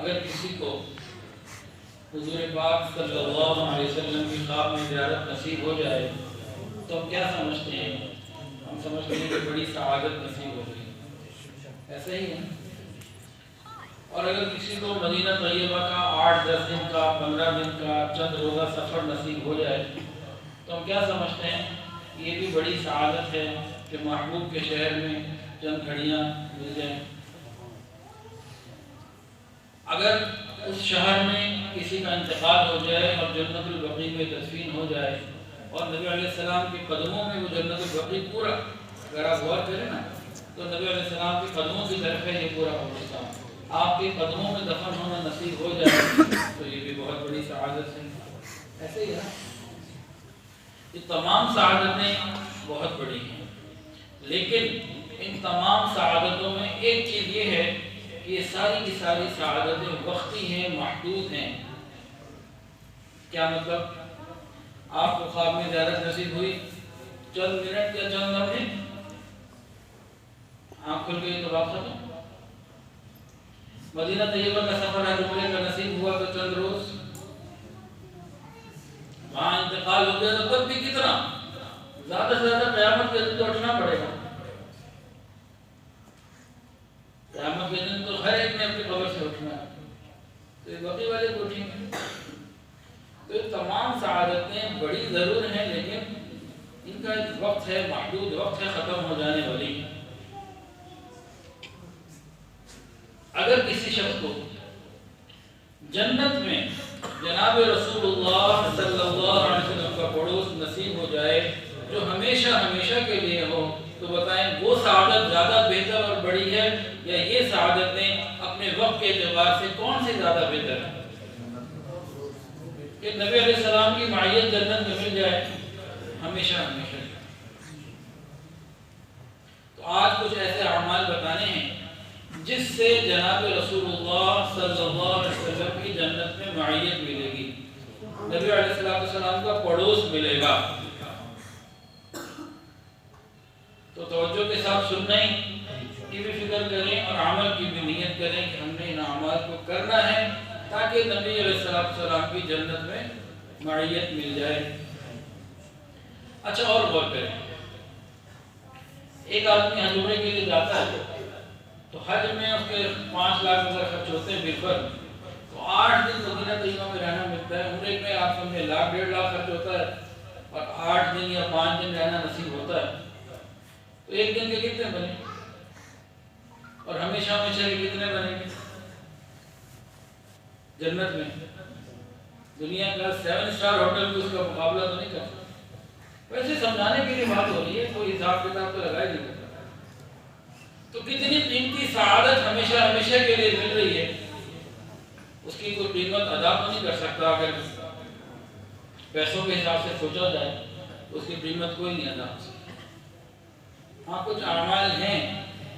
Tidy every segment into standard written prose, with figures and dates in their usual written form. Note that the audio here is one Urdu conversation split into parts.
اگر کسی کو حضور پاک صلی اللہ علیہ وسلم کی خواب میں زیارت نصیب ہو جائے تو ہم کیا سمجھتے ہیں؟ ہم سمجھتے ہیں کہ بڑی سعادت نصیب ہو گئی، ایسا ہی ہے۔ اور اگر کسی کو مدینہ طیبہ کا 8-10 دن کا 15 دن کا چند روزہ سفر نصیب ہو جائے تو ہم کیا سمجھتے ہیں؟ یہ بھی بڑی سعادت ہے کہ محبوب کے شہر میں چند گھڑیاں مل جائیں۔ اگر اس شہر میں کسی کا انتقال ہو جائے اور جنت البقیع میں تدفین ہو جائے اور نبی علیہ السلام کے قدموں میں وہ جنت البقیع پورا، اگر آپ غور کریں نا تو نبی علیہ السلام کے قدموں کی طرف ہے یہ پورا قبرستان، آپ کے قدموں میں دفن ہونا نصیب ہو جائے تو یہ بھی بہت بڑی سعادت ہے۔ ایسے ہی ہے، یہ تمام سعادتیں بہت بڑی ہیں، لیکن ان تمام سعادتوں میں ایک چیز یہ ہے کہ یہ ساری کی ساری سعادتیں وقتی ہیں، محدود ہیں۔ کیا مطلب؟ آپ کو خواب میں زیارت نصیب ہوئی، چند منٹ یا چند لمحے، آنکھ کھل گئی تو بات ختم۔ مدینہ طیبہ کا سفر ہے، عمرے کا نصیب ہوا تو چند روز، وہاں انتقال ہو گیا تو تب بھی کتنا؟ زیادہ سے زیادہ قیامت کے دن تو اٹھنا پڑے گا۔ قیامت کے دن تو ہر ایک نے اپنی قبر سے اٹھنا ہے، تو یہ باقی والے کو اٹھیں گے۔ تو یہ تمام سعادتیں بڑی ضرور ہیں، لیکن ان کا ایک وقت ہے، محدود وقت ہے، ختم ہو جانے والی۔ اگر کسی شخص کو جنت میں جناب رسول اللہ صلی اللہ علیہ وسلم کا پڑوس نصیب ہو جائے جو ہمیشہ ہمیشہ کے لیے ہو، تو بتائیں وہ سعادت زیادہ بہتر اور بڑی ہے یا یہ سعادتیں اپنے وقت کے اعتبار سے کون سی زیادہ بہتر ہے؟ کہ نبی علیہ السلام کی معیت جنت میں مل جائے ہمیشہ ہمیشہ۔ تو آج کچھ ایسے اعمال بتانے ہیں جس سے جناب رسول اللہ صلی اللہ علیہ وسلم کی جنت میں معیت ملے گی، نبی علیہ السلام کا پڑوس ملے گا۔ تو توجہ کے ساتھ سننا کی بھی فکر کریں اور عمل کی بھی نیت کریں کہ ہم نے ان اعمال کو کرنا ہے تاکہ نبی علیہ السلام کی جنت میں معیت مل جائے۔ اچھا، اور غور کریں، ایک آدمی حج عمرے کے لیے جاتا ہے تو حج میں اس کے 5 لاکھ روپے خرچ ہوتے ہیں بالفرد، تو 8 دن مدینہ طیبہ میں رہنا ملتا ہے۔ عمرے میں آپ سمجھے 1.5 لاکھ خرچ ہوتا ہے اور 8 دن یا 5 دن رہنا نصیب ہوتا ہے، تو ایک دن کے کتنے بنے اور ہمیشہ ہمیشہ کے کتنے بنے گے؟ جنت میں دنیا کا 7 اسٹار ہوٹل بھی اس کا مقابلہ تو نہیں کر سکتا۔ ویسے سمجھانے کے لیے بات ہو رہی ہے، کوئی حساب کتاب تو لگا ہی نہیں کرتا۔ تو کتنی قیمتی سعادت ہمیشہ ہمیشہ کے لیے مل رہی ہے، اس کی کوئی قیمت ادا تو نہیں کر سکتا۔ اگر پیسوں کے حساب سے سوچا جائے تو اس کی قیمت کوئی نہیں ادا ہو سکتی۔ ہاں، کچھ اعمال ہیں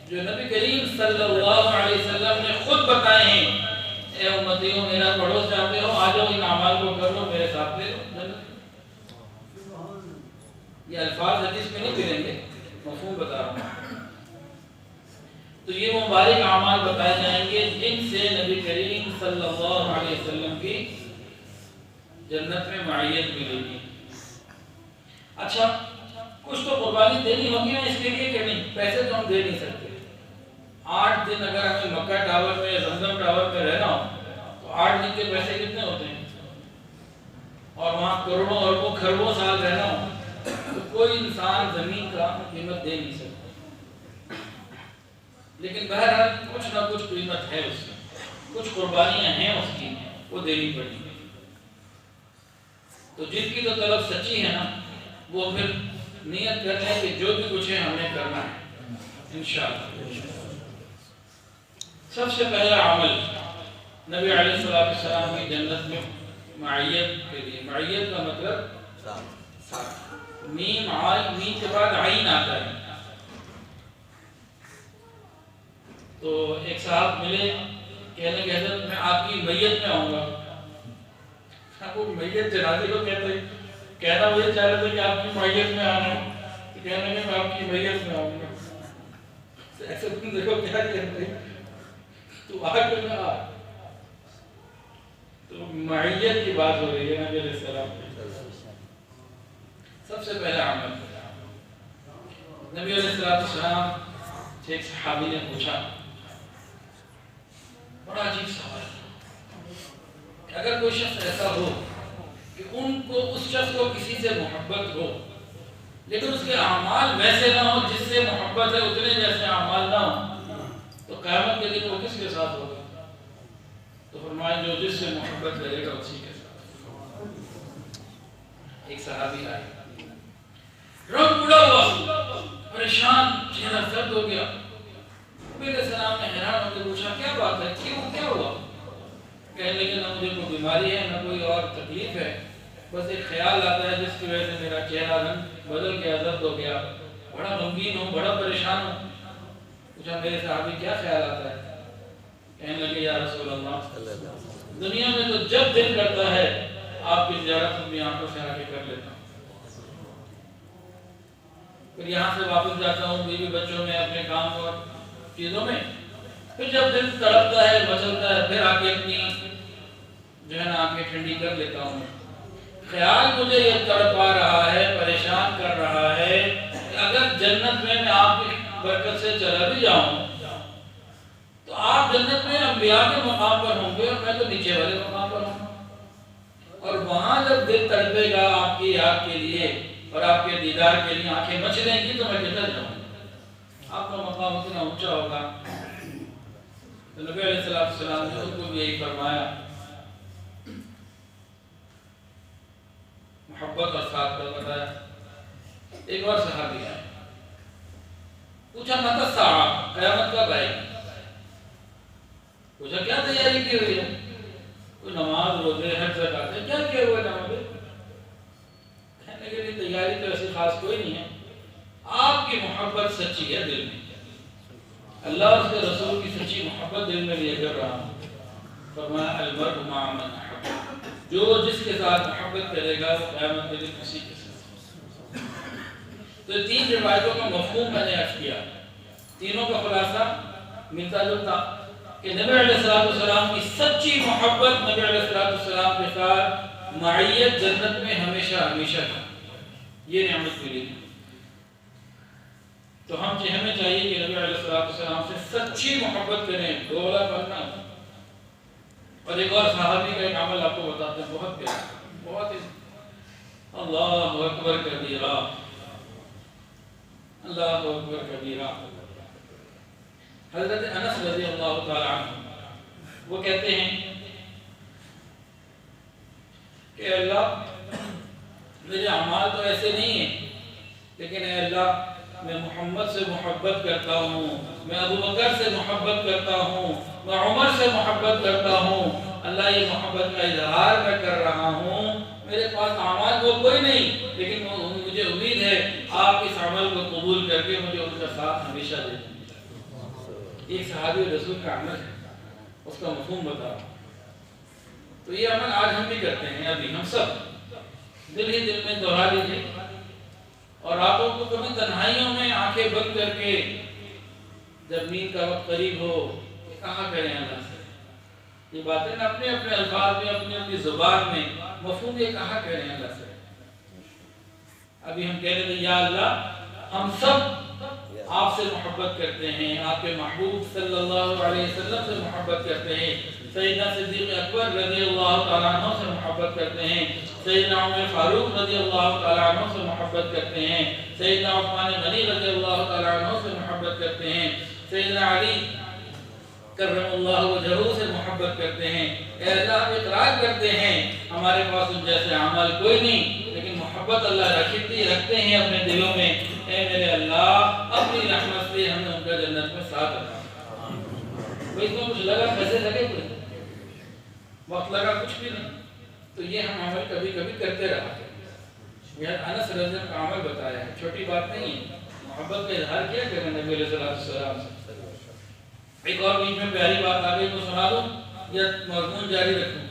جو نبی کریم صلی اللہ علیہ وسلم نے خود بتائے ہیں، اے امتیوں میرا پڑوس چاہتے ہو، آ جاؤ ان اعمال کو کر لو، میرے ساتھ لے لو۔ یہ الفاظ حدیث میں نہیں ملیں گے، مفہوم بتا رہا ہوں۔ تو یہ مبارک اعمال بتائے جائیں گے جن سے نبی کریم صلی اللہ علیہ وسلم کی جنت میں معیت ملے گی۔ اچھا، کچھ تو قربانی دینی ہوگی نا اس کے لیے کہ نہیں؟ پیسے تو ہم دے نہیں سکتے۔ 8 دن اگر ہمیں مکہ ٹاور میں، زمزم ٹاور میں رہنا ہو تو 8 دن کے پیسے کتنے ہوتے ہیں؟ اور وہاں کروڑوں اربوں کھربوں سال رہنا ہو تو کوئی انسان زمین کا قیمت دے نہیں سکتا۔ لیکن بہرحال کچھ نہ کچھ قیمت ہے اس کی، کچھ قربانیاں ہیں اس کی، وہ دینی پڑیں گی۔ تو جن کی تو طلب سچی ہے نا، وہ پھر نیت کر لیں کہ جو بھی کچھ ہے ہم نے کرنا ہے انشاءاللہ۔ سب سے پہلا عمل نبی علیہ السلام کی جنت میں معیت کے لیے، معیت کا مطلب میم میم کے بعد عین آتا ہے۔ تو ایک صاحب ملے، کہنے کہ حضرت میں آپ کی میت میں آؤں گا۔ وہ میت جنازے کو کہتے ہیں، کہنا وہی چاہ رہے تھے کہ آپ کی میت میں آنا ہے، تو کہنے کہ میں آپ کی میت میں آؤں گا۔ ایسے تم دیکھو کیا کہتے ہیں، تو آ کے میں آ تو معیت کی بات ہو رہی ہے نبی علیہ السلام کی۔ سب سے پہلا عمل نبی علیہ السلام سے ایک صحابی نے پوچھا، بڑا عجیب سوال، کہ اگر کوئی شخص ایسا ہو کہ ان کو اس شخص کو کسی سے محبت ہو لیکن اس کے اعمال ویسے نہ ہو جس سے محبت ہے، اتنے جیسے اعمال نہ ہو، تو قیامت کے دن وہ کس کے ساتھ ہوگا؟ تو فرمایا جو جس سے محبت کرے گا اسی کے ساتھ۔ ایک صحابی آئے، رنگ اڑا ہوا، پریشان، چہرہ سرد ہو گیا۔ نبی علیہ السلام نے حیران ہو کے پوچھا کیا بات ہے، کیا ہوا؟ کہنے لگے نہ مجھے کوئی بیماری ہے نہ کوئی اور تکلیف ہے، بس ایک خیال آتا ہے جس کی وجہ سے میرا چہرہ رنگ بدل گیا، زرد ہو گیا، بڑا غمگین ہوں، بڑا پریشان ہوں۔ پوچھا میرے صحابی کیا خیال آتا ہے؟ کہنے لگے یا رسول اللہ، دنیا میں تو جب دل کرتا ہے آپ کی زیارت اپنی آنکھوں سے آ کے کر لیتا ہوں، پھر یہاں سے واپس جاتا ہوں بیوی بچوں میں، اپنے کام اور چیزوں میں، پھر جب دل تڑپتا ہے مچلتا ہے پھر آ کے اپنی جو ہے نا آنکھیں ٹھنڈی کر لیتا ہوں۔ خیال مجھے یہ تڑپا رہا ہے، پریشان کر رہا ہے کہ اگر جنت میں آپ کی برکت سے چلا بھی جاؤں تو آپ جنت میں انبیاء کے مقام پر ہوں گے اور میں تو نیچے والے مقام پر ہوں گا، اور وہاں جب دل تڑپے گا آپ کی یاد کے لیے اور آپ کے دیدار کے لیے آنکھیں مچلیں گی تو میں کدھر جاؤں گا؟ آپ کا مقام اتنا اونچا ہوگا۔ تو نبی علیہ السلام نے ان کو بھی یہی فرمایا، محبت اور ساتھ کا بتایا۔ ایک اور صحابی آئے، پوچھا متی الساعہ، قیامت کب آئے گی؟ پوچھا کیا تیاری کی ہوئی ہے؟ کوئی نماز روزے حج زکات کیا کیا ہوا جناب؟ کہنے کے لیے تیاری تو ایسی خاص کوئی نہیں ہے، آپ کی محبت سچی ہے دل میں، اللہ اور اس کے رسول کی سچی محبت دل میں لیے کر رہا ہوں۔ فرمایا المرء مع من احب، جو جس کے ساتھ محبت کرے گا وہ قیامت کے دن اسی کے ساتھ۔ تو تین روایتوں کا مفہوم میں نے عرض کیا، تینوں کا خلاصہ ملتا جلتا کہ نبی علیہ السلام کی سچی محبت نبی علیہ السلام کے ساتھ معیت جنت میں ہمیشہ ہمیشہ کی، یہ نعمت ملی۔ تو ہمیں چاہیے کہ نبی علیہ السلام سے سچی محبت کریں، ڈولا بننا۔ اور ایک اور صحابی کا ایک عمل آپ کو بتاتے ہیں، بہت پیارا، بہت ہی اللہ اکبر کبیرہ، اللہ اکبر کبیرہ۔ حضرت انس رضی اللہ تعالی عنہ وہ کہتے ہیں کہ اللہ میرے اعمال تو ایسے نہیں ہیں، لیکن اے اللہ میں محمد سے محبت کرتا ہوں، میں ابو بکر سے محبت کرتا ہوں، میں عمر سے محبت کرتا ہوں، اللہ یہ محبت کا اظہار میں کر رہا ہوں۔ میرے پاس اعمال وہ کوئی نہیں، لیکن مجھے امید ہے آپ اس عمل کو قبول کر کے مجھے ان کا ساتھ ہمیشہ دے دیں۔ ایک صحابی رسول کا عمل ہے، اس کا مفہوم بتا رہا ہوں۔ تو یہ عمل آج ہم بھی کرتے ہیں، ابھی ہم سب دل ہی دل میں دہرا لیجیے، اور راتوں کو کبھی تنہائیوں میں آنکھیں بند کر کے جب نیند کا وقت قریب ہو کہا کریں اللہ سے یہ باتیں، اپنے اپنے الفاظ میں، اپنی اپنی زبان میں مفہوم یہ کہا کریں اللہ سے۔ ابھی ہم کہہ رہے تھے یا اللہ ہم سب آپ سے محبت کرتے ہیں، آپ کے محبوب صلی اللہ علیہ وسلم سے محبت کرتے ہیں، سیدنا صدیق اکبر رضی اللہ تعالیٰ عنہ سے محبت کرتے ہیں، سیدنا عمر فاروق رضی اللہ تعالیٰ عنہ سے محبت کرتے ہیں، سیدنا عثمان غنی رضی اللہ تعالیٰ عنہ سے محبت کرتے ہیں، سیدنا علی کرم اللہ وجہہ سے محبت کرتے ہیں۔ اے اللہ ہم اقرار کرتے ہیں ہمارے پاس ان جیسے عمل کوئی نہیں، لیکن محبت اللہ رکھتے ہیں اپنے دلوں میں۔ اے میرے اللہ اپنی رحمت سے ہم نے ان کا جنت میں ساتھ رکھا۔ کوئی تو کچھ لگا، پیسے لگے، کوئی وقت لگا، کچھ بھی نہیں، تو یہ ہم عمل کبھی کبھی کرتے رہا۔ یہ انس رضی اللہ کا عمل بتایا ہے، چھوٹی بات نہیں ہے، محبت کا اظہار کیا کریں نبی علیہ السلام سے۔ ایک اور بیچ میں پیاری بات آ گئی تو سنا دوں یا مضمون جاری رکھوں؟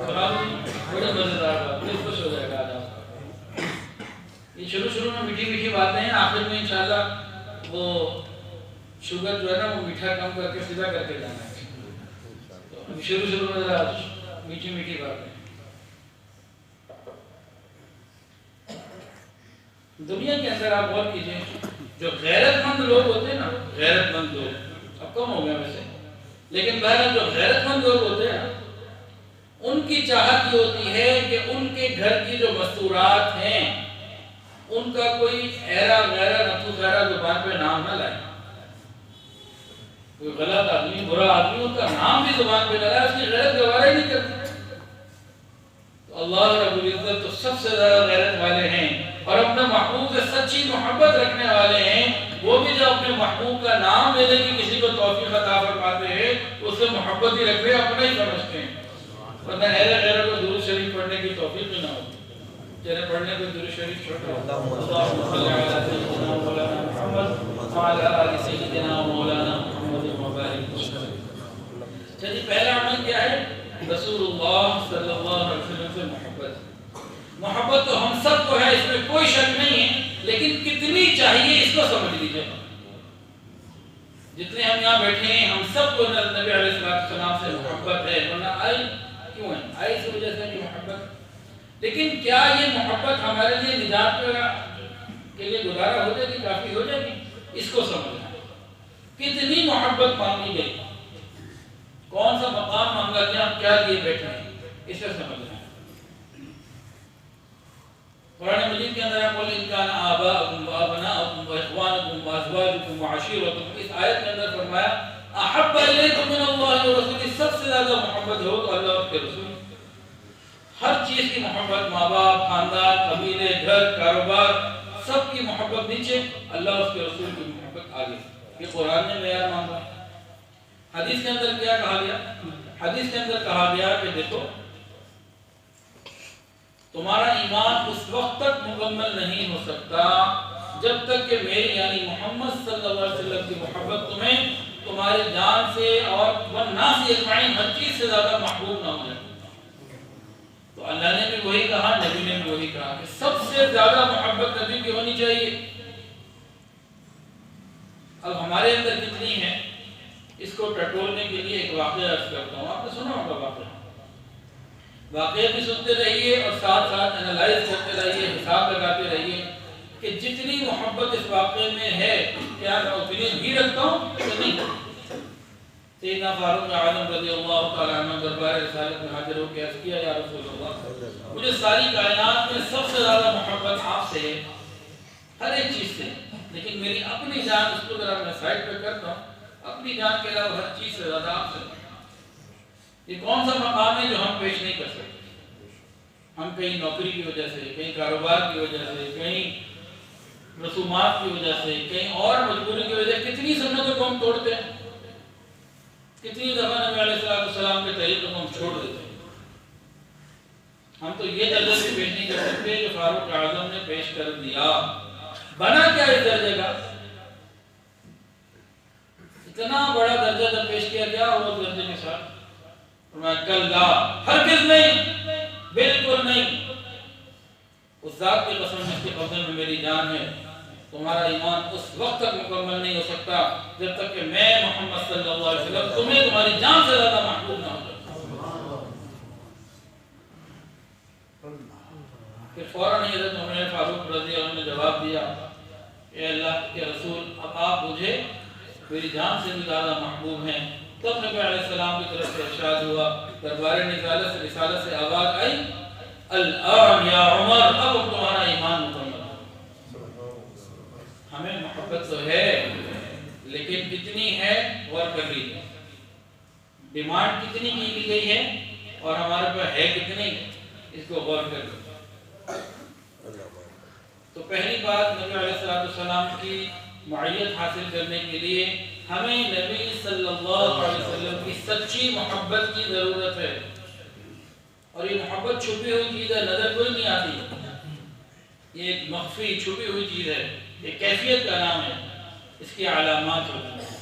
سنا دوں، بڑی مزیدار بات، دل خوش ہو جائے گا آج آپ۔ یہ شروع میں میٹھی میٹھی باتیں ہیں، آخر میں انشاءاللہ وہ شوگر جو ہے نا وہ میٹھا کم کر کے سیدھا کر کے جانا ہے۔ تو شروع میں ذرا میٹھی میٹھی باتیں. دنیا کے اندر آپ غور کیجئے، جو غیرت مند لوگ ہوتے ہیں نا، غیرت مند لوگ اب کم ہو گیا ویسے، لیکن بہرحال جو غیرت مند لوگ ہوتے ہیں ان کی چاہت یہ ہوتی ہے کہ ان کے گھر کی جو مستورات ہیں ان کا کوئی ایرا غیرہ نتو خیرہ زبان پہ نام نہ لائے. کوئی غلط آدمی، برا آدمی ان کا نام بھی زبان پہ نہ لائے، اس کی غیرت گوارا ہی نہیں کرتی. تو اللہ رب العزت تو سب سے زیادہ غیرت والے ہیں، اور اپنے محبوب سے سچی محبت رکھنے والے ہیں. وہ بھی جب اپنے محبوب کا نام لینے کی کسی کو توفیق عطا فرماتے ہیں تو اس سے محبت ہی رکھتے ہیں، اپنا ہی سمجھتے ہیں، ورنہ اہل غیرت کو درود شریف پڑھنے کی توفیق ہی نہ ہوتی. چلے پڑھنے کو درود شریف چھوٹا. اللہم صلی علی سیدنا مولانا محمد وعلی آل سیدنا مولانا محمد وبارک وسلم. چلیے پہلا عمل کیا ہے؟ رسول اللہ صلی اللہ علیہ وسلم سے محبت. محبت تو ہم سب کو ہے، اس میں کوئی شک نہیں ہے، لیکن کتنی چاہیے اس کو سمجھ لیجیے. جتنے ہم یہاں بیٹھے ہیں ہم سب کو نبی علیہ السلام سے محبت ہے، ورنہ آئی کیوں ہے؟ آئی اس وجہ سے محبت. لیکن کیا یہ محبت ہمارے لیے نجات کے لیے گزارا ہو جائے گی، کافی ہو جائے گی؟ اس کو سمجھنا ہے. کتنی محبت مانگی گئی، کون سا مقام مانگا گیا، ہم کیا لیے بیٹھے ہیں، اسے سمجھنا ہے. قرآن مجید کے اندر ہے قل ان کان آباؤکم وابناؤکم واخوانکم وازواجکم وعشیرتکم. اس آیت کے اندر فرمایا احب الیکم من اللہ ورسولہ. سب سے زیادہ محبت ہو تو اللہ اور کے رسول. ہر چیز کی محبت، ماں باپ، خاندان، قبیلے، گھر، کاروبار، سب کی محبت نیچے، اللہ اور اس کے رسول کی محبت آگے. یہ قرآن نے معیار مانگا. حدیث کے اندر کیا کہا گیا؟ حدیث کے اندر کہا گیا کہ دیکھو تمہارا ایمان اس وقت تک مکمل نہیں ہو سکتا جب تک کہ میری یعنی محمد صلی اللہ علیہ وسلم کی محبت تمہیں تمہاری جان سے اور والناس اجمعین ہر چیز سے زیادہ محبوب نہ ہو جائے. تو اللہ نے بھی وہی کہا، نبی نے بھی وہی کہا کہ سب سے زیادہ محبت نبی کی ہونی چاہیے. اب ہمارے اندر کتنی ہے اس کو ٹٹولنے کے لیے ایک واقعہ عرض کرتا ہوں. آپ نے سنا ہوگا واقعہ بھی سنتے رہیے اور ساتھ ساتھ انالائز کرتے رہیے، حساب لگاتے رہیے کہ جتنی محبت اس واقعے میں ہے کیا میں اتنی بھی رکھتا ہوں کہ نہیں. سیدنا فاروق اعظم رضی اللہ تعالیٰ عنہ دربار رسالت میں حاضر ہو کے عرض کیا یا رسول اللہ مجھے ساری کائنات میں سب سے زیادہ محبت آپ سے ہے، ہر ایک چیز سے، لیکن میری اپنی جان اس کو ذرا میں سائڈ پہ کرتا ہوں، اپنی جان کے علاوہ ہر چیز سے زیادہ آپ سے. یہ کون سا مقام ہے جو ہم پیش نہیں کر سکتے؟ ہم کہیں نوکری کی وجہ سے، کہیں کاروبار کی وجہ سے، کہیں رسومات کی وجہ سے، کہیں اور مجبوری کی وجہ سے کتنی سنتوں کو ہم توڑتے ہیں، کتنی دفعہ نبی علیہ السلام کے طریقوں کو ہم چھوڑ دیتے ہیں. ہم تو یہ درجہ بھی پیش نہیں کر سکتے جو فاروق اعظم نے پیش کر دیا. بنا کیا اس درجے کا؟ اتنا بڑا درجہ جب پیش کیا گیا وہ درجے کے ساتھ کلا ہرگز نہیں، بالکل نہیں، اس ذات کی قسم جس کے قبضے میں میری جان ہے تمہارا ایمان اس وقت تک مکمل نہیں ہو سکتا جب تک کہ میں محمد صلی اللہ علیہ وسلم تمہیں تمہاری جان سے زیادہ محبوب نہ ہو جاؤں. پھر فوراً حضرت عمر فاروق رضی اللہ عنہ نے جواب دیا اے اللہ کے رسول اب آپ مجھے میری جان سے بھی زیادہ محبوب ہیں. تب نبی علیہ السلام کی طرف سے ارشاد ہوا، دربار رسالت سے آواز آئی الآن یا عمر، اب تمہارا ایمان مکمل ہے. ہمیں محبت تو ہے لیکن کتنی ہے غور کر لیجیے. ڈیمانڈ کتنی کی گئی ہے اور ہمارے پاس ہے کتنی، اس کو غور کر لیجیے. تو پہلی بات نبی علیہ السلام کی معیت حاصل کرنے کے لیے ہمیں نبی صلی اللہ علیہ وسلم کی سچی محبت کی ضرورت ہے. اور یہ محبت چھپی ہوئی چیز ہے، نظر کوئی نہیں آتی، یہ ایک مخفی چھپی ہوئی چیز ہے، ایک کیفیت کا نام ہے. اس کی علامات ہوتی ہیں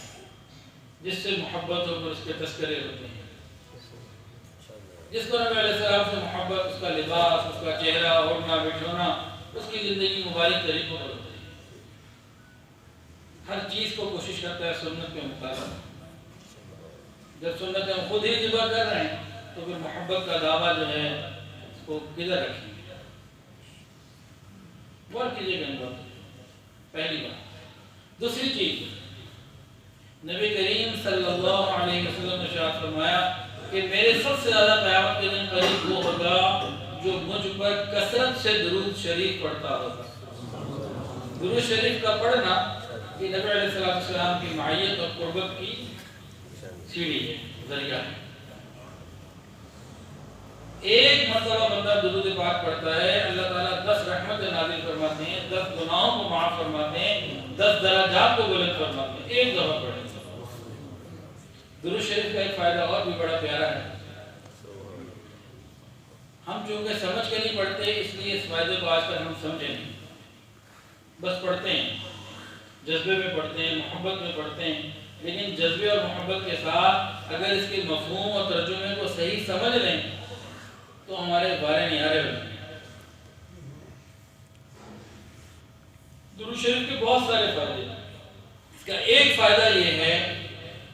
جس سے محبت ہو کر اس کے تذکرے ہوتے ہیں. جس کو نبی علیہ السلام سے محبت، اس کا لباس، اس کا چہرہ، اٹھنا بیٹھنا، اس کی زندگی مبارک طریقوں پر ہوتی ہے. ہر چیز کو کوشش کرتا ہے سنت کے مطابق. جب سنتیں ہم خود ہی ذبح کر رہے ہیں تو پھر محبت کا دعویٰ جو ہے اس کو کدھر رکھیں گے؟ غور کیجیے گا ان باتوں پر، پہلی بات۔ دوسری چیز، نبی کریم صلی اللہ علیہ وسلم نے ارشاد فرمایا کہ میرے سب سے زیادہ قیامت کے دن قریب وہ ہوگا جو مجھ پر کثرت سے درود شریف پڑھتا ہوگا۔ درود شریف کا پڑھنا یہ نبی علیہ السلام کی معیت اور قربت کی سیڑھی ہے، ذریعہ ہے۔ ایک مرتبہ بندہ درود پاک پڑھتا ہے، اللہ تعالیٰ 10 رحمتیں نازل فرماتے ہیں، 10 گناہوں کو معاف فرماتے ہیں، 10 درجات کو بلند فرماتے ہیں، ایک دفعہ پڑھنے سے۔ درود شریف کا ایک فائدہ اور بھی بڑا پیارا ہے۔ ہم چونکہ سمجھ کے نہیں پڑھتے اس لیے اس فائدے کو آج تک ہم سمجھے نہیں، بس پڑھتے ہیں، جذبے میں پڑھتے ہیں، محبت میں پڑھتے ہیں، لیکن جذبے اور محبت کے ساتھ اگر اس کے مفہوم اور ترجمے کو صحیح سمجھ لیں تو ہمارے بارے نیارے ہو جائیں گے۔ درود شریف کے بہت سارے فائدے ہیں۔ اس کا ایک فائدہ یہ ہے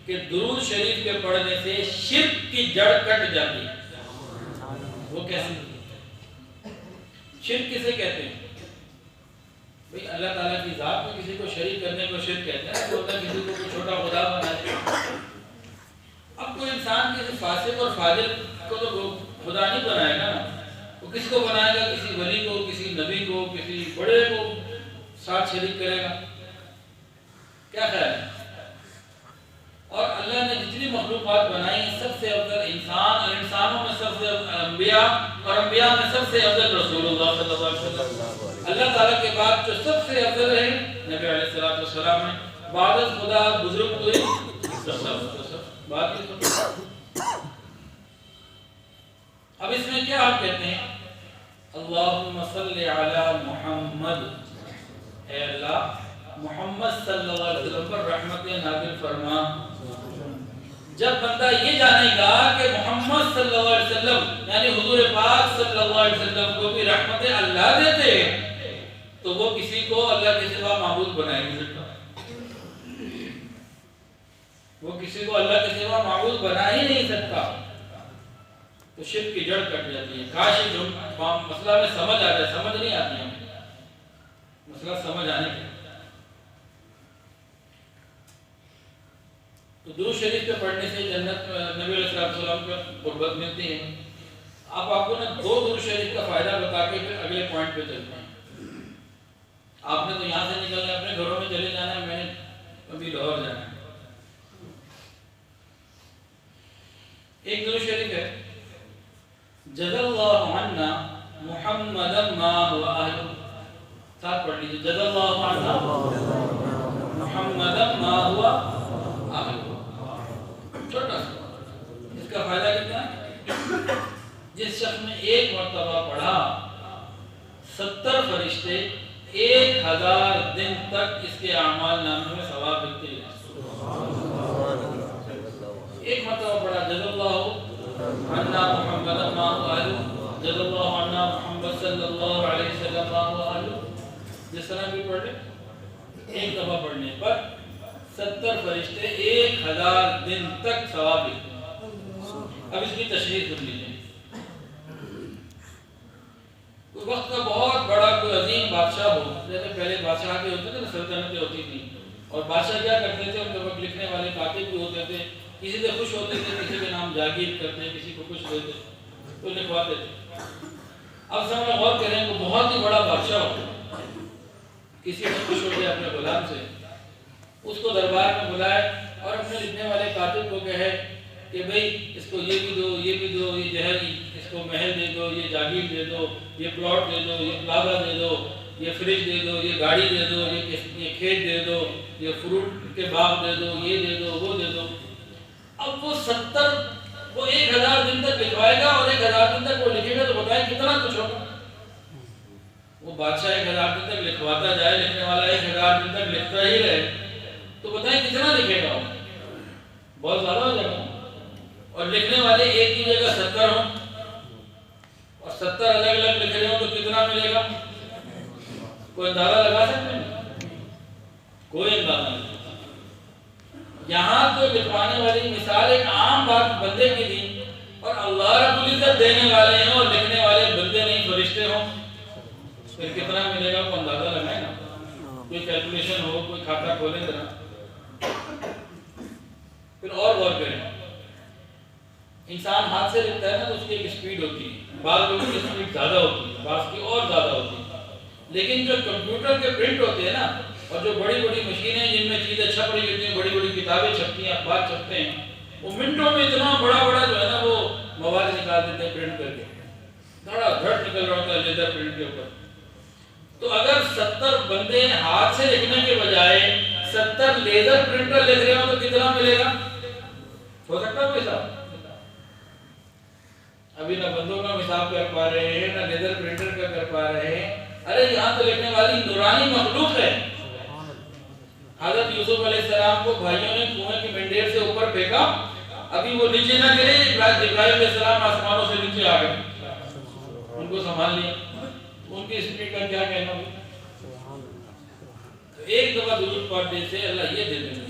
کہ درود شریف کے پڑھنے سے شرک کی جڑ کٹ جاتی ہے۔ وہ کیسے؟ شرک کسے کہتے ہیں؟ بھئی اللہ تعالیٰ کی ذات میں کسی کو شریک کرنے کو شرک کہتے ہیں، تو کسی کو کوئی چھوٹا خدا بنائے۔ اب کوئی انسان کسی فاسق اور فاجر کو تو خدا نہیں بنائے گا نا، وہ کس کو بنائے گا؟ کسی ولی کو، کسی نبی کو، کسی بڑے کو ساتھ شریک کرے گا؟ کیا خیال ہے؟ اور اللہ نے جتنی مخلوقات بنائی سب سے افضل انسان، اور انسانوں میں سب سے افضل انبیاء، اور انبیاء میں سب سے افضل رسول اللہ صلی اللہ علیہ وسلم۔ اللہ تعالیٰ کے بعد جو سب سے افضل ہے نبی علیہ السلام ہے۔ بعد از خدا بزرگ کوئی بات ہی سن۔ اب اس میں کیا آپ کہتے ہیں؟ اللہم صلی علی محمد، اے اللہ محمد صلی اللہ علیہ وسلم پر رحمتیں نازل فرما۔ جب بندہ یہ جانے گا کہ محمد صلی اللہ علیہ وسلم یعنی حضور پاک صلی اللہ علیہ وسلم کو بھی رحمتیں اللہ دیتے ہیں، تو وہ کسی کو اللہ کے سوا معبود بنا ہی نہیں سکتا۔ وہ کسی کو اللہ کے سوا معبود بنا ہی نہیں سکتا۔ تو شرک کی جڑ کٹ جاتی ہے۔ کاش جو مسئلہ میں سمجھ آ جائے، سمجھ نہیں آتی ہے مسئلہ سمجھ آنے کے۔ تو درود شریف کے پڑھنے سے جنت نبی علیہ السلام کی قربت ملتی ہے۔ آپ کو نا 2 درود شریف کا فائدہ بتا کے پھر اگلے پوائنٹ پہ چلتے ہیں۔ آپ نے تو یہاں سے نکلنا ہے، اپنے گھروں میں چلے جانا ہے، میں نے ابھی لاہور جانا ہے۔ ایک درود شریف ہے، جزا اللہ عنا محمدا ما هو اہل، ساتھ پڑھ لیجیے، جزا اللہ عنا محمدا ما هو اہل۔ چھوٹا سا، اس کا فائدہ کتنا ہے؟ جس شخص نے ایک مرتبہ پڑھا 70 فرشتے 1000 دن تک اس کے اعمال نامے میں ثواب لکھتے ہیں۔ ایک مرتبہ پڑھا جزا اللہ عنا محمد ما هو اہل، جزا اللہ عنا محمد صلی اللہ علیہ وسلم ما هو اہل، جس طرح بھی پڑھ لیں، ایک دفعہ پڑھنے پر 70 فرشتے 1000 دن تک ثواب لکھتے ہیں۔ اب اس کی تشریح سن لیجیے۔ کوئی وقت کا بہت بڑا کوئی عظیم بادشاہ ہو، جیسے پہلے بادشاہ کے ہوتے تھے نا، سلطنتیں ہوتی تھیں، اور بادشاہ کیا کرتے تھے، ان کے وقت لکھنے والے کاتب بھی ہوتے تھے، کسی سے خوش ہوتے تھے، کسی کے نام جاگیر کرتے، کسی کو خوش ہوتے تو لکھواتے تھے۔ اب سب میں غور کریں، وہ بہت ہی بڑا بادشاہ ہو، کسی سے خوش ہو گیا اپنے غلام سے، اس کو دربار میں بلائے اور اپنے لکھنے والے کاتب کو کہے کہ بھئی اس کو یہ بھی دو، یہ بھی دو، یہ جہر، اس کو محل دے دو، یہ جاگیر دے دو، یہ پلاٹ دے دو، یہ پلازا دے دو، یہ فریج دے دو، یہ گاڑی دے دو، یہ کھیت دے دو، یہ فروٹ کے باغ دے دو، یہ دے دو، وہ دے دو۔ اب وہ 1000 دن تک لکھوائے گا، اور 1000 دن تک وہ لکھے گا، تو بتائیں کتنا کچھ ہوگا۔ وہ بادشاہ 1000 دن تک لکھواتا جائے، لکھنے والا 1000 دن تک لکھتا ہی رہے، تو بتائیں کتنا لکھے گا؟ بہت زیادہ ہو جائے گا۔ اور لکھنے والے ایک کی جگہ 70 ہوں، اور 70 الگ الگ لکھ رہے ہوں، تو کتنا ملے گا؟ کوئی اندازہ لگا سکتے ہیں؟ کوئی اندازہ نہیں۔ یہاں تو لکھوانے والی مثال ایک عام بات بندے کی دی، اور اللہ رب العزت دینے والے ہیں اور لکھنے والے بندے نہیں فرشتے ہوں، پھر کتنا ملے گا وہ اندازہ لگائے نا، کوئی کیلکولیشن ہو، کوئی کھاتا کھولے ذرا، پھر اور غور کریں۔ انسان ہاتھ سے لکھتا ہے نا تو اس کی ایک سپیڈ ہوتی ہے، بعض لوگوں کی سپیڈ زیادہ ہوتی ہے، بعض کی اور زیادہ ہوتی ہے، لیکن جو کمپیوٹر کے پرنٹ ہوتے ہیں نا، اور جو بڑی بڑی مشینیں جن میں چیزیں چھپ رہی ہوتی ہیں، بڑی بڑی کتابیں چھپتی ہیں، اخبار چھپتے ہیں، وہ منٹوں میں اتنا بڑا بڑا جو ہے نا وہ مواد نکال دیتے ہیں پرنٹ کر کے، دھڑا دھڑ نکل رہا ہوتا ہے لیزر پرنٹ کے اوپر۔ تو اگر 70 بندے ہاتھ سے لکھنے کے بجائے 70 لیزر پرنٹر لکھ رہے ہو تو کتنا ملے گا؟ ہو سکتا ہے کوئی صاحب؟ ابھی نہ بندوں کا حساب کر پا رہے ہیں، نہ لیزر پرنٹر کا کر پا رہے ہیں۔ ارے یہاں تو لکھنے والی نورانی مخلوق ہے۔ حضرت یوسف علیہ السلام کو بھائیوں نے کنویں کی منڈیر سے اوپر پھینکا، ابھی وہ نیچے نہ گرے، ابراہیم علیہ السلام آسمانوں سے نیچے آ گئے، ان کو سنبھال لیا۔ ان کی اسپیڈ کا کیا کہنا ہوگا؟ تو ایک دفعہ درود پڑھنے سے اللہ یہ دے دیں گے،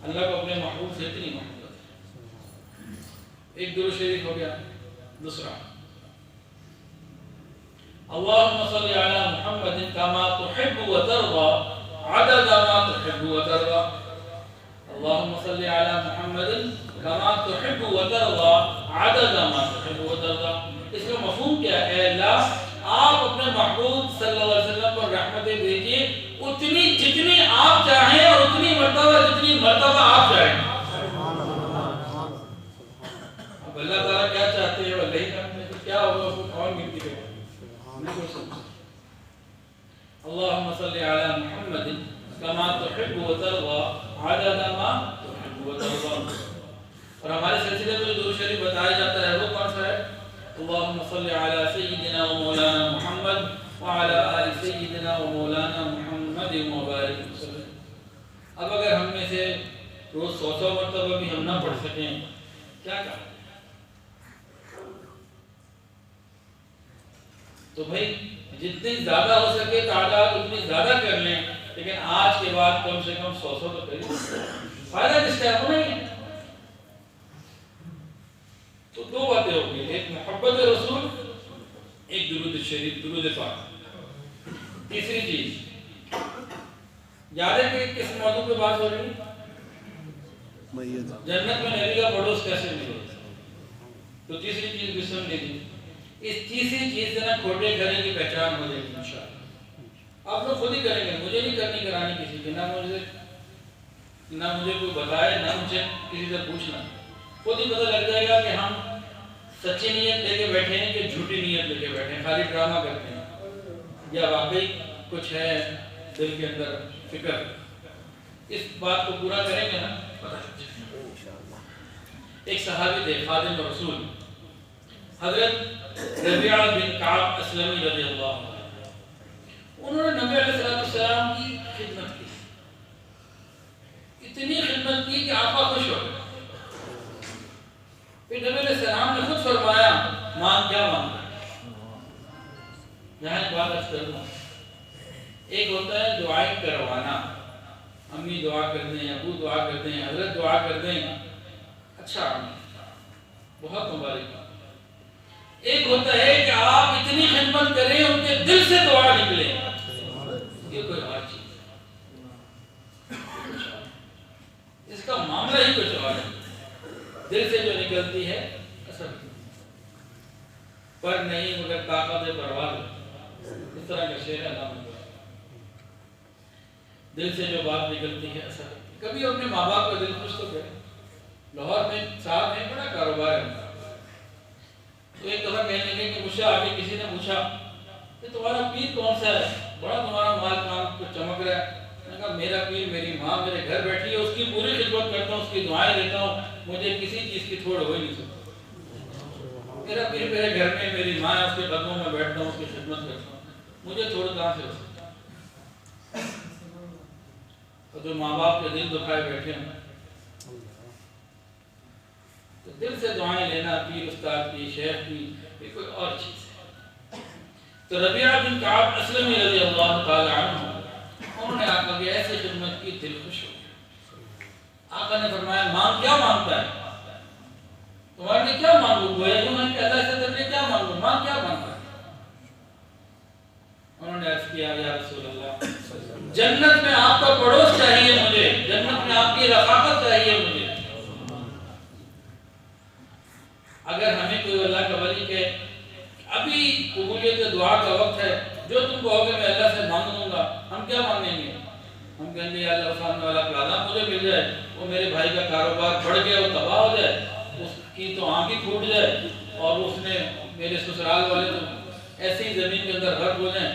اللہ کو اپنے محبوب سے اتنی محبت ہے۔ ایک درود شریف ہو گیا۔ دوسرا، اللهم صل على محمد كما تحب وترضى عدد ما تحب وترضى، اللهم صل على محمد كما تحب وترضى عدد ما تحب وترضى۔ اس کا مفہوم کیا ہے؟ اللہ آپ اپنے محبوب صلی اللہ علیہ وسلم پر رحمتیں بھیجیے اتنی جتنی آپ چاہیں اور اتنی مرتبہ جتنی مرتبہ آپ چاہیں۔ اب اللہ تعالیٰ کیا چاہتے ہیں اور نہیں کرتے تو کیا ہوگا، اس کو کون گنتی کرے؟ اللهم صل على محمد كما تحب وترضى عدد ما تحب وترضى۔ اور ہمارے سلسلے میں جو درود شریف بتایا جاتا ہے وہ کون سا ہے؟ اللهم صل على سيدنا ومولانا محمد وعلى آل سيدنا ومولانا محمد وبارك وسلم۔ اب اگر ہم میں سے روز 100 مرتبہ بھی ہم نہ پڑھ سکیں کیا کہا؟ تو بھائی جتنی زیادہ ہو سکے تعداد اتنی زیادہ کر لیں، لیکن آج کے بعد کم سے کم 100 تو کریں، فائدہ کس کا ہے؟ نہیں۔ تو دو باتیں ہو گئی، ایک محبت رسول، ایک درود شریف، درود پاک۔ تیسری چیز یاد ہے کہ کس موضوع پہ بات ہو رہی ہے؟ جنت میں نبی کا پڑوس کیسے ملے؟ تو تیسری چیز بھی سن لیجیے۔ اس تیسری چیز سے نا کھوٹے گھرے کی پہچان ہو جائے گی انشاءاللہ۔ آپ لوگ خود ہی کریں گے، مجھے نہیں کرنی کرانی کسی کی، نہ مجھے کوئی بتائے، نہ مجھے کسی سے پوچھنا، خود ہی پتہ لگ جائے گا کہ ہم سچی نیت لے کے بیٹھے ہیں کہ جھوٹی نیت لے کے بیٹھے ہیں، خالی ڈرامہ کرتے ہیں، یا واقعی کچھ ہے دل کے اندر فکر۔ اس بات کو پورا کریں گے نا پتہ لگ جائے گا۔ ایک صحابی تھے خادم رسول حضرت ربیعہ بن کعب اسلمی رضی اللہ عنہ، انہوں نے نبی علیہ السلام کی خدمت کی، اتنی خدمت کی کہ آقا خوش ہو گئے۔ پھر نبی علیہ السلام نے خود فرمایا مان کیا مانگا ہے؟ یہاں ایک بات عرض کروں، ایک ہوتا ہے دعائیں کروانا، امی دعا کر دیں، ابو دعا کر دیں، حضرت دعا کر دیں، اچھا بہت مبارک۔ ایک ہوتا ہے کہ آپ اتنی خدمت کریں ان کے دل سے دعا نکلے، یہ کوئی اور چیز ہے، اس کا معاملہ ہی کچھ اور ہے۔ دل سے جو نکلتی ہے اثر پر نہیں مگر طاقت پرواز، اس طرح کا شعر ہے نام۔ دل سے جو بات نکلتی ہے اثر۔ کبھی اپنے ماں باپ کا دل خوش تو کرے۔ لاہور میں صاحب میں بڑا کاروبار ہے، تو ایک دفعہ کہنے لگے کہ مجھ سے آگے کسی نے پوچھا کہ تمہارا پیر کون سا ہے، بڑا تمہارا مال کام کچھ چمک رہا ہے۔ میں نے کہا میرا پیر میری ماں میرے گھر بیٹھی ہے، اس کی پوری خدمت کرتا ہوں، اس کی دعائیں دیتا ہوں، مجھے کسی چیز کی تھوڑ ہو ہی نہیں سکتی۔ میرا پیر میرے گھر میں میری ماں ہے، اس کے قدموں میں بیٹھتا ہوں، اس کی خدمت کرتا ہوں، مجھے تھوڑا کہاں سے ہو سکتا؟ اور جو ماں باپ کے دل دکھائے بیٹھے ہیں، تو دل سے دعائیں لینا پیر استاد کی، شیخ کی، یہ کوئی اور چیز ہے۔ تو ربیعہ بن کعب اسلمی رضی اللہ تعالی عنہ، انہوں نے آقا کی ایسی خدمت کی، دل خوش ہو گیا۔ آقا نے فرمایا مانگ کیا مانگتا ہے؟ تمہارے لیے کیا مانگو؟ گویا یوں ہے کہ اللہ سے تیرے لیے کیا مانگو؟ مانگ کیا مانگتا ہے؟ انہوں نے عرض کیا یا رسول اللہ جنت میں آپ کا پڑوس چاہیے مجھے، جنت میں آپ کی رفاقت چاہیے مجھے۔ اگر ہمیں کوئی اللہ کا ولی کہ ابھی قبولیت دعا کا وقت ہے، جو تم کہو گے میں اللہ سے مانگ لوں گا، ہم کیا مانگیں گے؟ ہم کہیں گے یا اللہ سامنے والا پلازہ مجھے مل جائے، وہ میرے بھائی کا کاروبار بڑھ گیا وہ تباہ ہو جائے، اس کی تو آنکھ ہی پھوٹ جائے، اور اس نے میرے سسرال والے تو ایسی ہی زمین کے اندر غرق ہو جائیں۔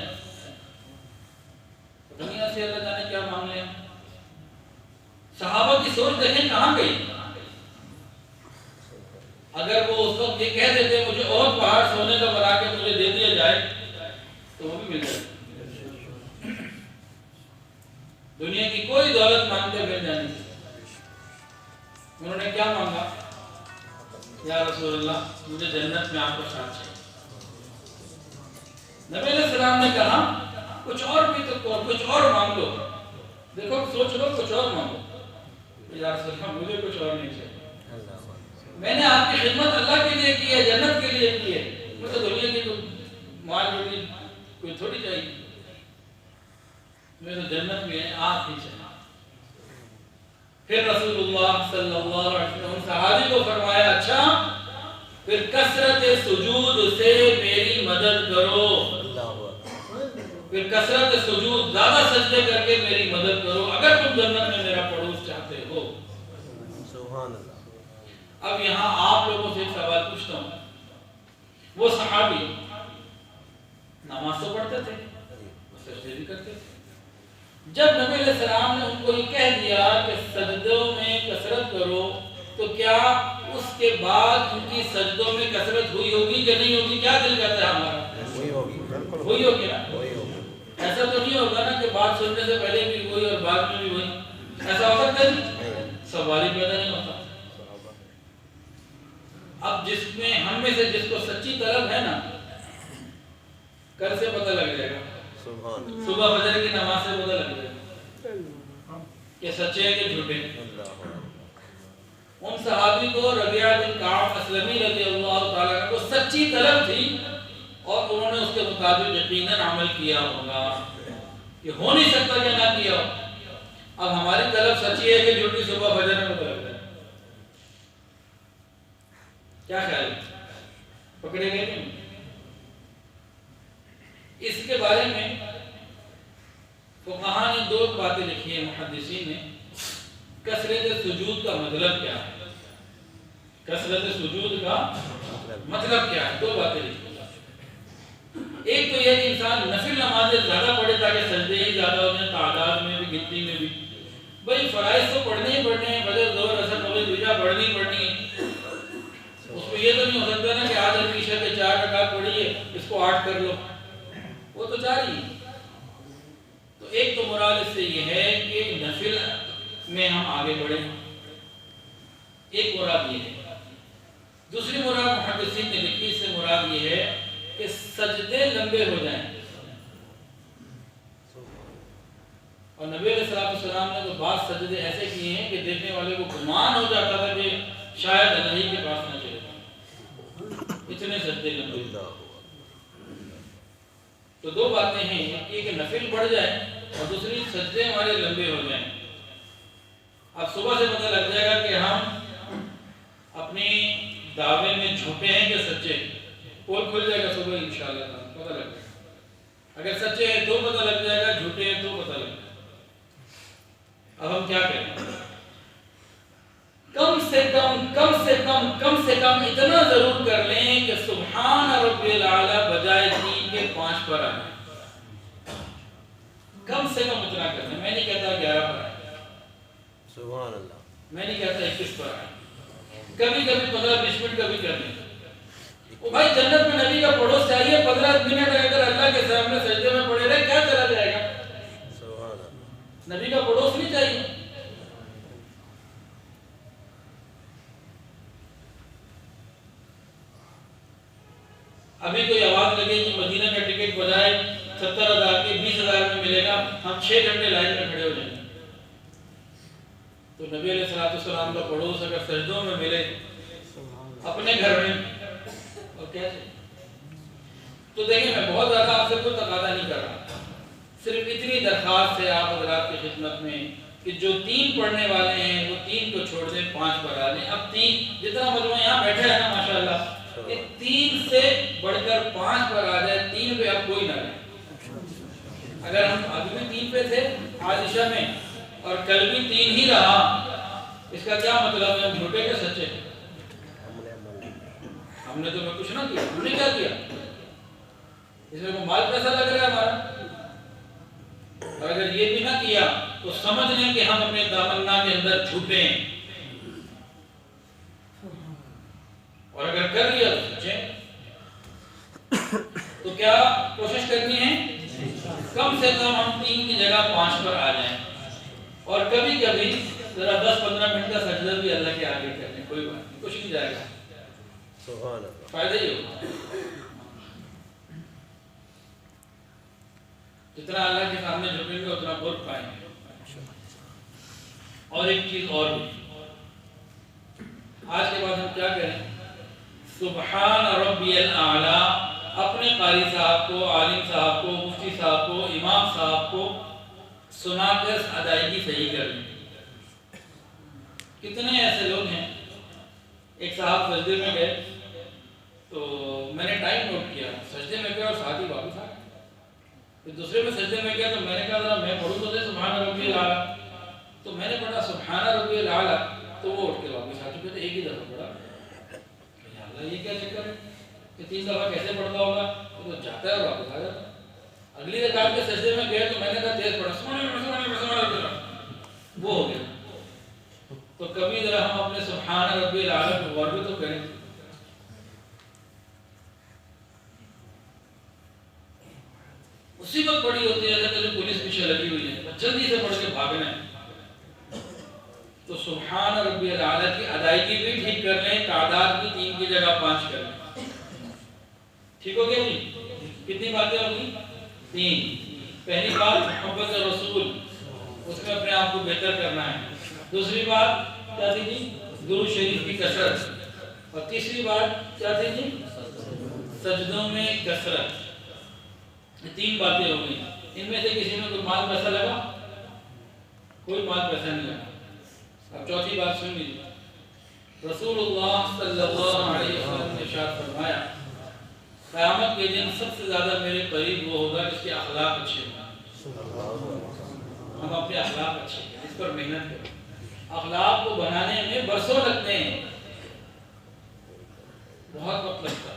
دنیا سے اللہ جانے کیا مانگ لیں۔ صحابہ کی سوچ دیکھیں کہاں گئی۔ اگر وہ اس وقت یہ کہہ دیتے مجھے اور پہاڑ سونے کا بنا کے مجھے دے دیا جائے تو وہ بھی مل جائے۔ دنیا کی کوئی دولت مانگتے مل جانی۔ انہوں نے کیا مانگا؟ یا رسول اللہ مجھے جنت میں آپ کا ساتھ چاہیے۔ نبی علیہ السلام نے کہا کچھ اور بھی تو کچھ اور مانگ لو، دیکھو سوچ لو کچھ اور مانگو۔ یا رسول اللہ مجھے کچھ اور نہیں چاہیے، میں نے آپ کی خدمت اللہ کے لیے کی ہے، جنت کے لیے کی ہے، مجھے دنیا کی تو مال روٹی کوئی تھوڑی چاہیے، میں تو جنت میں آپ ہی چاہیے۔ پھر رسول اللہ صلی اللہ علیہ وسلم صحابی کو فرمایا اچھا پھر کثرت سجود سے میری مدد کرو، پھر کثرت سجود زیادہ سجدے کر کے میری مدد کرو اگر تم جنت میں میرا پڑوس چاہتے ہو۔ سبحان اللہ۔ اب یہاں آپ لوگوں سے ایک سوال پوچھتا ہوں، وہ صحابی نماز تو پڑھتے تھے، سجدے بھی کرتے تھے، جب نبی علیہ السلام نے ان کو یہ کہہ دیا کہ سجدوں میں کثرت کرو تو کیا اس کے بعد ان کی سجدوں میں کثرت ہوئی ہوگی کہ نہیں ہوگی؟ کیا دل کرتا ہے ہمارا؟ وہی ہوگی، بالکل وہی ہوگی نا۔ وہی ہوگی۔ ایسا تو نہیں ہوگا نا کہ بات سننے سے پہلے بھی وہی اور بعد میں بھی وہی، ایسا ہو سکتا ہے؟ سوال ہی پیدا نہیں ہوتا۔ اب جس میں ہم میں سے جس کو سچی طلب ہے نا، کل سے پتہ لگ جائے گا، صبح فجر کی نماز سے پتہ لگ جائے گا کہ سچے ہیں کہ جھوٹے ہیں۔ ان صحابی کو ربیعہ بن کعب اسلمی رضی اللہ تعالیٰ عنہ کو سچی طلب تھی اور انہوں نے اس کے مطابق یقیناً عمل کیا ہوگا، یہ ہو نہیں سکتا کہ نہ کیا ہو۔ اب ہماری طلب سچی ہے کہ جھوٹی، صبح فجر میں پتہ لگ جائے، کیا خیال ہے؟ پکڑے گئے نہیں؟ اس کے بارے میں فقہاء نے دو باتیں لکھی ہیں محدثین نے، کثرت سجود کا مطلب کیا ہے، کثرت سجود کا مطلب کیا ہے، دو باتیں لکھی ہیں۔ ایک تو یہ کہ انسان نفل نمازیں زیادہ پڑھے تاکہ سجدے ہی زیادہ ہو جائیں، تعداد میں بھی گنتی میں بھی۔ بھائی فرائض تو پڑھنے ہی پڑھنے ہیں، فجر ظہر عصر مغرب عشاء پڑھنی ہی پڑھنی ہے، اس میں یہ تو نہیں ہو سکتا نا کہ آج عشاء کے 4 رکعت پڑھی ہے اس کو 8 کر لو، وہ تو 4 ہی۔ تو ایک تو مراد اس سے یہ ہے کہ نفل میں ہم آگے بڑھیں، ایک مراد یہ ہے۔ دوسری مراد محدثین نے لکھی، اس سے مراد یہ ہے کہ سجدے لمبے ہو جائیں، اور نبی علیہ السلام نے تو بعض سجدے ایسے کیے ہیں کہ دیکھنے والے کو گمان ہو جاتا تھا کہ شاید اللہ ہی کے پاس نہ چلے، اتنے سجدے لمبے۔ تو دو باتیں ہیں، ایک کہ نفل بڑھ جائے اور دوسری سجدے ہمارے لمبے ہو جائیں۔ اب صبح سے پتہ لگ جائے گا کہ ہم اپنی دعوے میں جھوٹے ہیں کہ سچے، پول کھل جائے گا صبح انشاءاللہ پتہ لگ جائے گا، اگر سچے ہیں تو پتہ لگ جائے گا، جھوٹے ہیں تو پتہ لگ جائے گا۔ اب ہم کیا کریں؟ کم سے کم اتنا ضرور کر لیں کہ سبحان ربی العالی بجائے 3 کے 5 پر آئے، کم سے کم اتنا کر لیں۔ میں نہیں کہتا 11 پر آئے، سبحان اللہ، میں نہیں کہتا 21 پر آئے، کبھی 15-20 منٹ کبھی کر لیں۔ وہ بھائی جنت میں نبی کا پڑوس چاہیے، 15 منٹ اگر اللہ کے سامنے سجدے میں پڑے رہے کیا چلا جائے گا؟ سبحان اللہ، نبی کا پڑوس نہیں چاہیے۔ ابھی کوئی آواز لگے کہ مدینہ کا ٹکٹ بجائے 70,000 کے 20,000 میں ملے گا، ہم 6 گھنٹے لائن میں کھڑے ہو جائیں گے، تو تو نبی علیہ السلام کا پڑوس اگر سجدوں میں ملے اپنے گھر میں اور کیسے؟ تو دیکھیں میں بہت زیادہ آپ سے کوئی تقاضا نہیں کر رہا، صرف اتنی درخواست ہے آپ حضرات کی خدمت میں کہ جو 3 پڑھنے والے ہیں وہ 3 کو چھوڑ دیں، 5 پر آ لیں۔ اب 3 جتنا مجموعہ یہاں بیٹھا ہے نا ماشاءاللہ، یہ 3 سے بڑھ کر 5 پر آ جائے، 3 پہ اب کوئی نہ رہے۔ اگر ہم ابھی بھی 3 پہ تھے آج عشاء میں اور کل بھی 3 ہی رہا، اس کا کیا مطلب ہے؟ ہم جھوٹے کے سچے؟ ہم نے تو میں کچھ نہ کیا، ہم نے کیا کیا؟ اس میں کوئی مال پیسہ لگ رہا ہے ہمارا؟ اور اگر یہ بھی نہ کیا تو سمجھ لیں کہ ہم اپنے دامنہ کے اندر جھوٹے ہیں، اور اگر کر لیا تو سچے۔ تو کیا کوشش کرنی ہے؟ کم سے کم ہم 3 کی جگہ 5 پر آ جائیں، اور کبھی کبھی ذرا 10-15 منٹ کا سجدہ بھی اللہ کے آگے کر لیں، کوئی بات نہیں، کچھ نہیں جائے گا، سبحان اللہ، فائدہ ہی ہوگا۔ جتنا اللہ کے سامنے جھکیں گے اتنا برکت پائیں گے۔ اور ایک چیز اور بھی، آج کے بعد ہم کیا کریں؟ سبحان ربی الاعلی اپنے قاری صاحب کو، عالم صاحب کو، مفتی صاحب کو، امام صاحب کو سنا کر ادائیگی صحیح کر لیں۔ کتنے ایسے لوگ ہیں، ایک صاحب سجدے میں گئے تو میں نے ٹائم نوٹ کیا، سجدے میں گیا اور ساتھ ہی واپس آ گئے۔ پھر دوسرے میں سجدے میں گیا تو میں نے کہا ذرا میں پڑھوں تو دے سبحان ربی الاعلی، تو میں نے پڑھا سبحان ربی الاعلی، تو وہ اٹھ کے واپس آ چکے تھے، ایک ہی دفعہ پڑھا۔ یا اللہ یہ کیا چکر ہے کہ 3 دفعہ کیسے پڑھتا ہوگا؟ تو جاتا ہے اور واپس آ جاتا ہے۔ اگلی رکعت کے سجدے میں گئے تو میں نے کہا تیز پڑھا، سبحان ربی، وہ ہو گیا۔ تو کبھی ذرا ہم اپنے سبحان ربی الاعلی کو غور بھی تو کریں۔ اسی وقت پڑھی ہوتی ہے جیسے پولیس پیچھے لگی ہوئی ہے، جلدی سے پڑھ کے بھاگنا ہے۔ تو سبحان ربی الاعلی کی ادائیگی بھی ٹھیک کر لیں، تعداد بھی 3 کی جگہ 5 کر لیں۔ ٹھیک ہو گیا جی؟ کتنی باتیں ہوگی؟ 3۔ پہلی بات محبت رسول، اس میں اپنے آپ کو بہتر کرنا ہے۔ دوسری بات کیا تھی جی؟ درود شریف کی کثرت۔ اور تیسری بات کیا تھی جی؟ سجدوں میں کثرت۔ یہ 3 باتیں ہو گئی۔ ان میں سے کسی میں کوئی مال پیسہ لگا؟ کوئی مال پیسہ نہیں لگا۔ اب چوتھی بات سن لیجیے، رسول اللہ صلی اللہ علیہ وسلم نے ارشاد فرمایا قیامت کے دن سب سے زیادہ میرے قریب وہ ہوگا جس کے اخلاق اچھے ہوں۔ ہم اپنے اخلاق اچھے ہیں، اس پر محنت کریں۔ اخلاق کو بنانے میں برسوں لگتے ہیں، بہت وقت لگتا ہے۔